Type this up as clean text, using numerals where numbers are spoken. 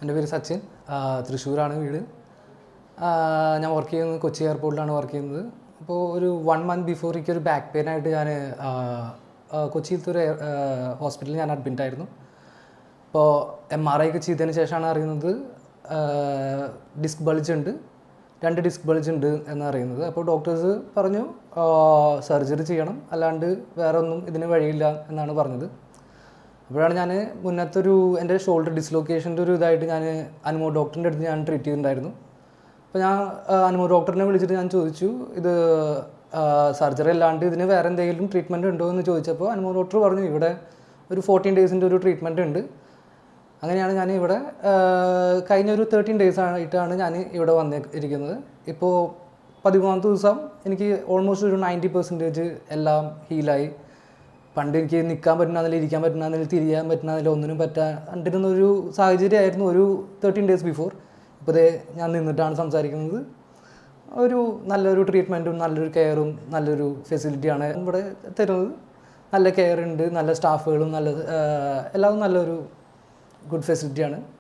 എൻ്റെ പേര് സച്ചിൻ. തൃശ്ശൂരാണ് വീട്. ഞാൻ വർക്ക് ചെയ്യുന്നത് കൊച്ചി എയർപോർട്ടിലാണ് വർക്ക് ചെയ്യുന്നത്. അപ്പോൾ ഒരു 1 month ബിഫോർ എനിക്കൊരു ബാക്ക് പെയിനായിട്ട് ഞാൻ കൊച്ചിയിലത്തെ ഒരു ഹോസ്പിറ്റലിൽ ഞാൻ അഡ്മിറ്റ് ആയിരുന്നു. അപ്പോൾ MRI ഒക്കെ ചെയ്തതിന് ശേഷമാണ് അറിയുന്നത് ഡിസ്ക് ബൾജ് ഉണ്ട്, 2 ഡിസ്ക് ബൾജ് ഉണ്ട് എന്നറിയുന്നത്. അപ്പോൾ ഡോക്ടേഴ്സ് പറഞ്ഞു സർജറി ചെയ്യണം, അല്ലാണ്ട് വേറെ ഒന്നും ഇതിന് വഴിയില്ല എന്നാണ് പറഞ്ഞത്. അപ്പോഴാണ് ഞാൻ മുന്നത്തൊരു എൻ്റെ ഷോൾഡർ ഡിസ്ലൊക്കേഷൻ്റെ ഒരു ഇതായിട്ട് ഞാൻ അനുമോ ഡോക്ടറിൻ്റെ അടുത്ത് ഞാൻ ട്രീറ്റ് ചെയ്തിട്ടുണ്ടായിരുന്നു. അപ്പോൾ ഞാൻ അനുമോ ഡോക്ടറിനെ വിളിച്ചിട്ട് ഞാൻ ചോദിച്ചു, ഇത് സർജറി അല്ലാണ്ട് ഇതിന് വേറെ എന്തെങ്കിലും ട്രീറ്റ്മെൻറ്റ് ഉണ്ടോ എന്ന് ചോദിച്ചപ്പോൾ അനുമോ ഡോക്ടർ പറഞ്ഞു ഇവിടെ ഒരു 14 ഡേയ്സിൻ്റെ ഒരു ട്രീറ്റ്മെൻറ്റ് ഉണ്ട്. അങ്ങനെയാണ് ഞാൻ ഇവിടെ കഴിഞ്ഞ ഒരു 13 ഡേയ്സ് ആയിട്ടാണ് ഞാൻ ഇവിടെ വന്നിരിക്കുന്നത്. ഇപ്പോൾ 13ാമത്തെ ദിവസം എനിക്ക് ഓൾമോസ്റ്റ് ഒരു 90% എല്ലാം ഹീലായി. പണ്ട് എനിക്ക് നിൽക്കാൻ പറ്റുന്നതിൽ, ഇരിക്കാൻ പറ്റുന്നതിൽ, തിരിയാൻ പറ്റുന്നതിൽ ഒന്നിനും പറ്റാണ്ടിരുന്നൊരു സാഹചര്യമായിരുന്നു ഒരു 13 ഡേയ്സ് ബിഫോർ. ഇപ്പോൾ ഇതേ ഞാൻ നിന്നിട്ടാണ് സംസാരിക്കുന്നത്. ഒരു നല്ലൊരു ട്രീറ്റ്മെൻറ്റും നല്ലൊരു കെയറും നല്ലൊരു ഫെസിലിറ്റിയാണ് ഇവിടെ തരുന്നത്. നല്ല കെയർ ഉണ്ട്, നല്ല സ്റ്റാഫുകളും, നല്ല എല്ലാം നല്ലൊരു ഗുഡ് ഫെസിലിറ്റിയാണ്.